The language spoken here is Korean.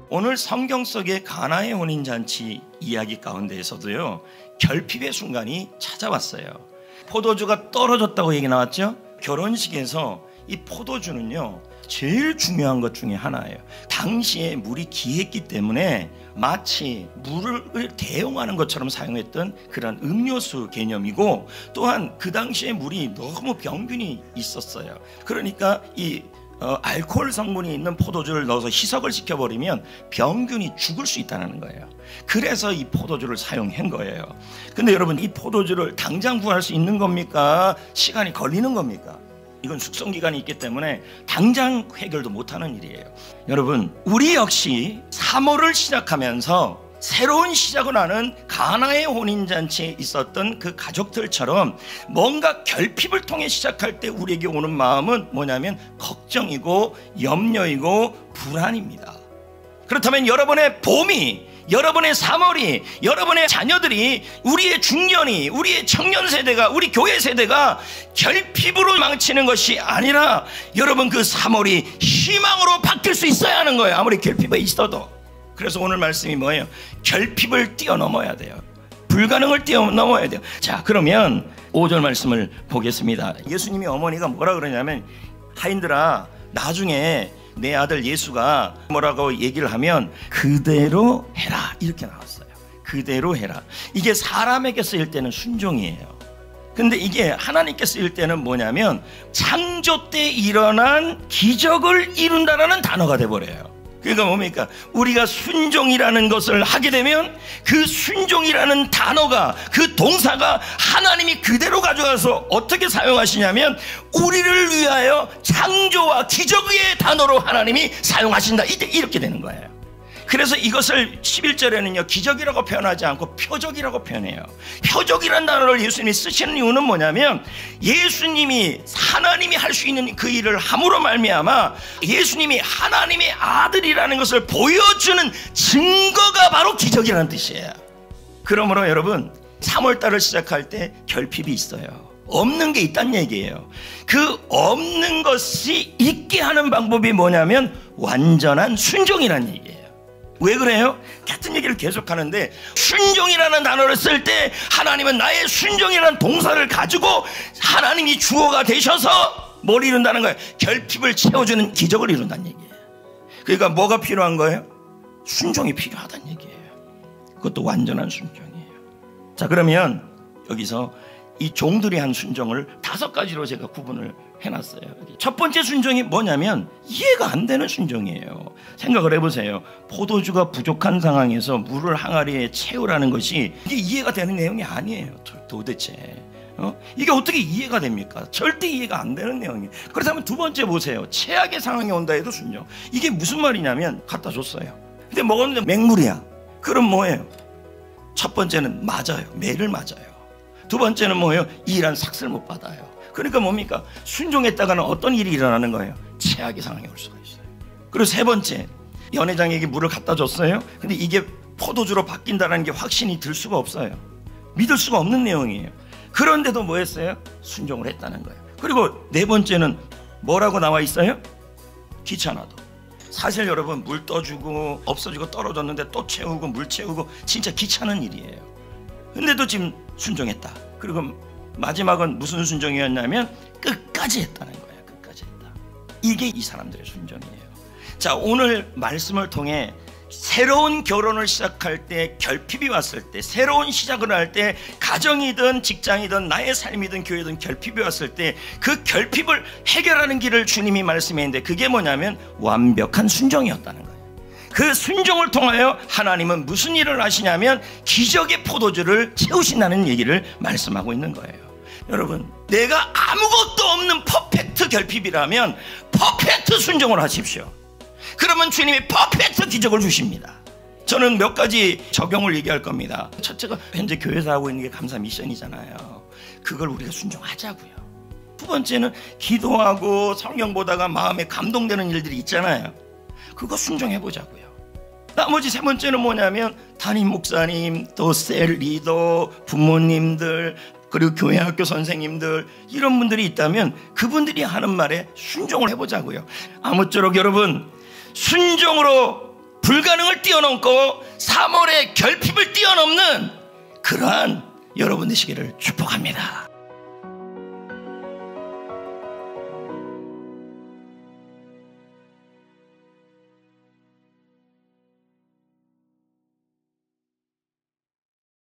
오늘 성경 속의 가나의 혼인잔치 이야기 가운데에서도요, 결핍의 순간이 찾아왔어요. 포도주가 떨어졌다고 얘기 나왔죠? 결혼식에서 이 포도주는요, 제일 중요한 것 중에 하나예요. 당시에 물이 귀했기 때문에 마치 물을 대용하는 것처럼 사용했던 그런 음료수 개념이고, 또한 그 당시에 물이 너무 병균이 있었어요. 그러니까 이 알코올 성분이 있는 포도주를 넣어서 희석을 시켜버리면 병균이 죽을 수 있다는 거예요. 그래서 이 포도주를 사용한 거예요. 근데 여러분, 이 포도주를 당장 구할 수 있는 겁니까? 시간이 걸리는 겁니까? 이건 숙성기간이 있기 때문에 당장 해결도 못하는 일이에요. 여러분, 우리 역시 3월을 시작하면서 새로운 시작을 하는 가나의 혼인잔치에 있었던 그 가족들처럼 뭔가 결핍을 통해 시작할 때 우리에게 오는 마음은 뭐냐면 걱정이고 염려이고 불안입니다. 그렇다면 여러분의 봄이, 여러분의 3월이, 여러분의 자녀들이, 우리의 중년이, 우리의 청년 세대가, 우리 교회 세대가 결핍으로 망치는 것이 아니라 여러분 그 3월이 희망으로 바뀔 수 있어야 하는 거예요. 아무리 결핍에 있어도. 그래서 오늘 말씀이 뭐예요? 결핍을 뛰어넘어야 돼요. 불가능을 뛰어넘어야 돼요. 자, 그러면 5절 말씀을 보겠습니다. 예수님이 어머니가 뭐라 그러냐면, 하인들아, 나중에 내 아들 예수가 뭐라고 얘기를 하면 그대로 해라, 이렇게 나왔어요. 그대로 해라. 이게 사람에게 쓰일 때는 순종이에요. 근데 이게 하나님께 쓰일 때는 뭐냐면 창조 때 일어난 기적을 이룬다라는 단어가 돼버려요. 그러니까 뭡니까? 우리가 순종이라는 것을 하게 되면 그 순종이라는 단어가, 그 동사가 하나님이 그대로 가져가서 어떻게 사용하시냐면 우리를 위하여 창조와 기적의 단어로 하나님이 사용하신다, 이렇게 되는 거예요. 그래서 이것을 11절에는요 기적이라고 표현하지 않고 표적이라고 표현해요. 표적이라는 단어를 예수님이 쓰시는 이유는 뭐냐면, 예수님이 하나님이 할 수 있는 그 일을 함으로 말미암아 예수님이 하나님의 아들이라는 것을 보여주는 증거가 바로 기적이라는 뜻이에요. 그러므로 여러분, 3월달을 시작할 때 결핍이 있어요. 없는 게 있다는 얘기예요. 그 없는 것이 있게 하는 방법이 뭐냐면 완전한 순종이라는 얘기예요. 왜 그래요? 같은 얘기를 계속 하는데, 순종이라는 단어를 쓸 때 하나님은 나의 순종이라는 동사를 가지고 하나님이 주어가 되셔서 뭘 이룬다는 거예요? 결핍을 채워주는 기적을 이룬다는 얘기예요. 그러니까 뭐가 필요한 거예요? 순종이 필요하다는 얘기예요. 그것도 완전한 순종이에요. 자, 그러면 여기서 이 종들이 한 순종을 5가지로 제가 구분을 해놨어요. 첫 번째 순종이 뭐냐면 이해가 안 되는 순종이에요. 생각을 해보세요. 포도주가 부족한 상황에서 물을 항아리에 채우라는 것이 이게 이해가 되는 내용이 아니에요. 도대체 이게 어떻게 이해가 됩니까? 절대 이해가 안 되는 내용이에요. 그렇다면 두 번째 보세요. 최악의 상황이 온다 해도 순종. 이게 무슨 말이냐면 갖다 줬어요. 근데 먹었는데 맹물이야. 그럼 뭐예요? 첫 번째는 맞아요. 매를 맞아요. 두 번째는 뭐예요? 일한 삭슬 못 받아요. 그러니까 뭡니까? 순종했다가는 어떤 일이 일어나는 거예요? 최악의 상황이 올 수가 있어요. 그리고 세 번째, 연회장에게 물을 갖다 줬어요. 근데 이게 포도주로 바뀐다는 게 확신이 들 수가 없어요. 믿을 수가 없는 내용이에요. 그런데도 뭐 했어요? 순종을 했다는 거예요. 그리고 네 번째는 뭐라고 나와 있어요? 귀찮아도. 사실 여러분, 물 떠주고 없어지고 떨어졌는데 또 채우고 물 채우고 진짜 귀찮은 일이에요. 근데도 지금 순종했다. 그리고 마지막은 무슨 순종이었냐면 끝까지 했다는 거예요. 끝까지 했다. 이게 이 사람들의 순종이에요. 자, 오늘 말씀을 통해 새로운 결혼을 시작할 때, 결핍이 왔을 때, 새로운 시작을 할 때, 가정이든 직장이든 나의 삶이든 교회든 결핍이 왔을 때 그 결핍을 해결하는 길을 주님이 말씀했는데, 그게 뭐냐면 완벽한 순종이었다는 거예요. 그 순종을 통하여 하나님은 무슨 일을 하시냐면 기적의 포도주를 채우신다는 얘기를 말씀하고 있는 거예요. 여러분, 내가 아무것도 없는 퍼펙트 결핍이라면 퍼펙트 순종을 하십시오. 그러면 주님이 퍼펙트 기적을 주십니다. 저는 몇 가지 적용을 얘기할 겁니다. 첫째가 현재 교회에서 하고 있는 게 감사 미션이잖아요. 그걸 우리가 순종하자고요. 두 번째는 기도하고 성경 보다가 마음에 감동되는 일들이 있잖아요. 그거 순종해보자고요. 나머지 세 번째는 뭐냐면 담임 목사님, 또 셀 리더, 부모님들, 그리고 교회 학교 선생님들, 이런 분들이 있다면 그분들이 하는 말에 순종을 해보자고요. 아무쪼록 여러분, 순종으로 불가능을 뛰어넘고 3월의 결핍을 뛰어넘는 그러한 여러분 되시기를 축복합니다.